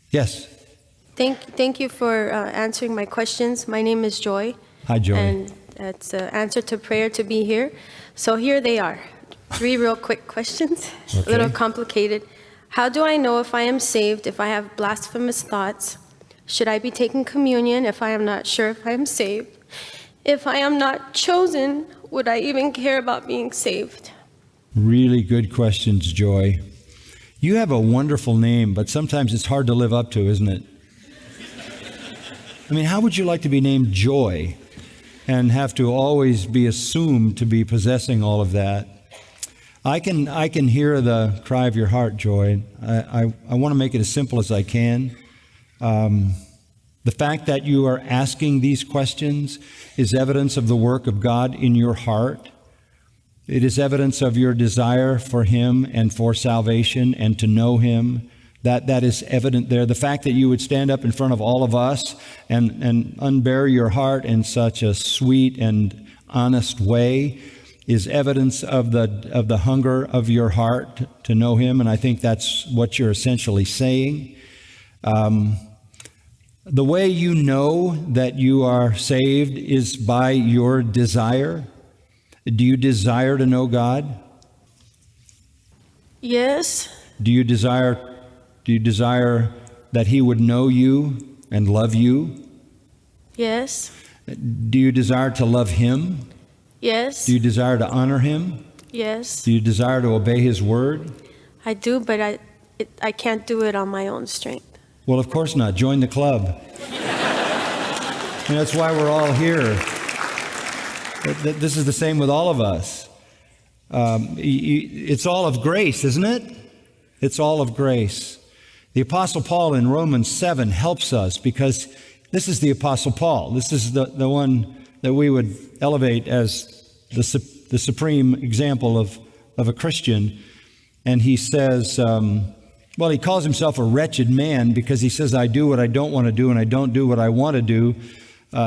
Yes. Thank you for answering my questions. My name is Joy. Hi, Joy. And it's an answer to prayer to be here. So here they are. 3 real quick questions, Okay. a little complicated. How do I know if I am saved if I have blasphemous thoughts? Should I be taking communion if I am not sure if I am saved? If I am not chosen, would I even care about being saved? Really good questions, Joy. You have a wonderful name, but sometimes it's hard to live up to, isn't it? I mean, how would you like to be named Joy and have to always be assumed to be possessing all of that? I can hear the cry of your heart, Joy. I want to make it as simple as I can. The fact that you are asking these questions is evidence of the work of God in your heart. It is evidence of your desire for Him and for salvation and to know Him. That is evident there. The fact that you would stand up in front of all of us and unbury your heart in such a sweet and honest way is evidence of the hunger of your heart to know Him, and I think that's what you're essentially saying. The way you know that you are saved is by your desire. Do you desire to know God? Yes. Do you desire that He would know you and love you? Yes. Do you desire to love Him? Yes. Do you desire to honor Him? Yes. Do you desire to obey His word? I do, but I can't do it on my own strength. Well, of course not. Join the club. And that's why we're all here. This is the same with all of us. It's all of grace, isn't it? It's all of grace. The Apostle Paul in Romans 7 helps us because this is the Apostle Paul. This is the one that we would elevate as the supreme example of a Christian. And he says, he calls himself a wretched man because he says, I do what I don't want to do and I don't do what I want to do.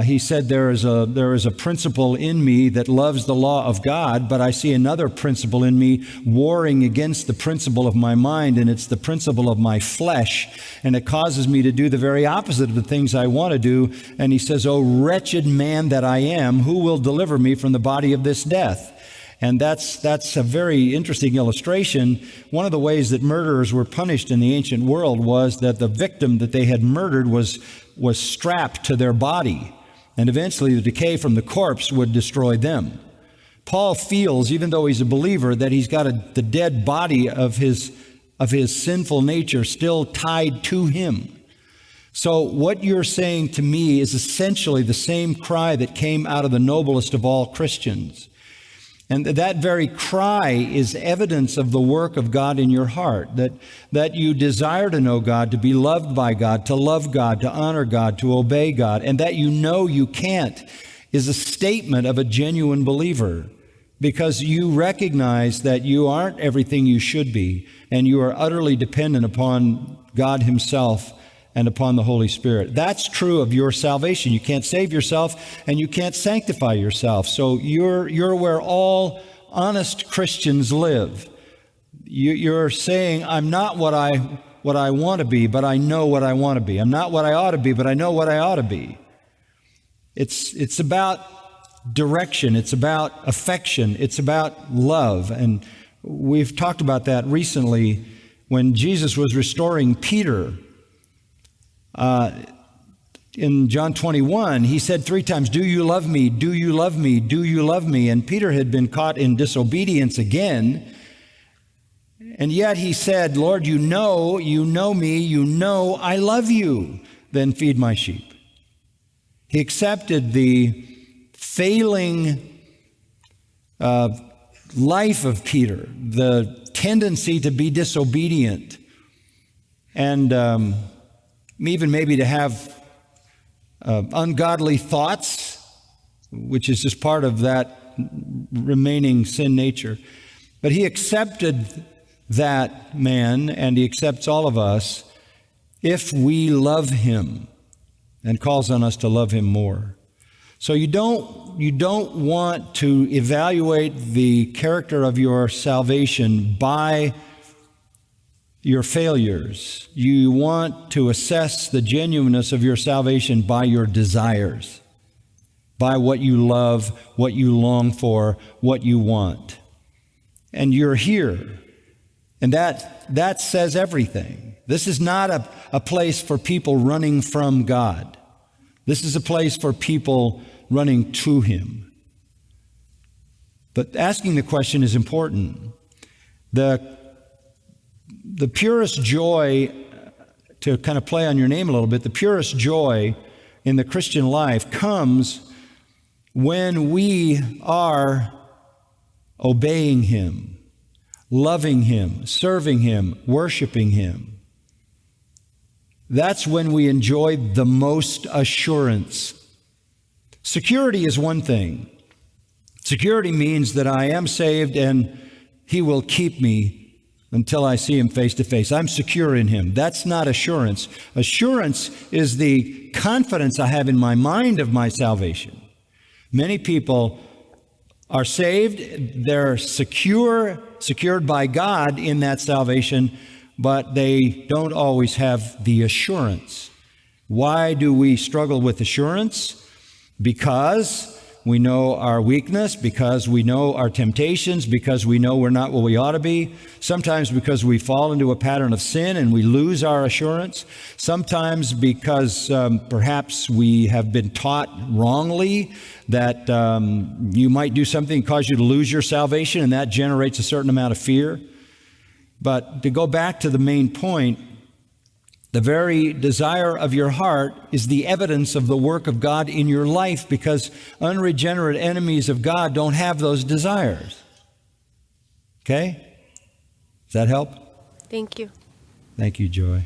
He said, there is a principle in me that loves the law of God, but I see another principle in me warring against the principle of my mind, and it's the principle of my flesh, and it causes me to do the very opposite of the things I want to do. And he says, oh, wretched man that I am, who will deliver me from the body of this death? And that's a very interesting illustration. One of the ways that murderers were punished in the ancient world was that the victim that they had murdered was strapped to their body, and eventually the decay from the corpse would destroy them. Paul feels, even though he's a believer, that he's got the dead body of his sinful nature still tied to him. So what you're saying to me is essentially the same cry that came out of the noblest of all Christians. And that very cry is evidence of the work of God in your heart, that you desire to know God, to be loved by God, to love God, to honor God, to obey God, and that you know you can't is a statement of a genuine believer, because you recognize that you aren't everything you should be, and you are utterly dependent upon God Himself and upon the Holy Spirit. That's true of your salvation. You can't save yourself and you can't sanctify yourself. So you're where all honest Christians live. You're saying, I'm not what I want to be, but I know what I want to be. I'm not what I ought to be, but I know what I ought to be. It's about direction. It's about affection. It's about love. And we've talked about that recently when Jesus was restoring Peter. In John 21, he said 3 times, do you love me? Do you love me? Do you love me? And Peter had been caught in disobedience again. And yet he said, Lord, you know me, you know I love you. Then feed my sheep. He accepted the failing life of Peter, the tendency to be disobedient, and even maybe to have ungodly thoughts, which is just part of that remaining sin nature. But he accepted that man, and he accepts all of us if we love him, and calls on us to love him more. So you don't want to evaluate the character of your salvation by your failures. You want to assess the genuineness of your salvation by your desires, by what you love, what you long for, what you want. And you're here. And that says everything. This is not a place for people running from God. This is a place for people running to Him. But asking the question is important. The purest joy, to kind of play on your name a little bit, the purest joy in the Christian life comes when we are obeying Him, loving Him, serving Him, worshiping Him. That's when we enjoy the most assurance. Security is one thing. Security means that I am saved and He will keep me until I see Him face to face. I'm secure in Him. That's not assurance. Assurance is the confidence I have in my mind of my salvation. Many people are saved, they're secured by God in that salvation, but they don't always have the assurance. Why do we struggle with assurance? Because we know our weakness, because we know our temptations, because we know we're not what we ought to be. Sometimes because we fall into a pattern of sin and we lose our assurance. Sometimes because perhaps we have been taught wrongly that you might do something that cause you to lose your salvation, and that generates a certain amount of fear. But to go back to the main point, the very desire of your heart is the evidence of the work of God in your life, because unregenerate enemies of God don't have those desires. Okay? Does that help? Thank you. Thank you, Joy.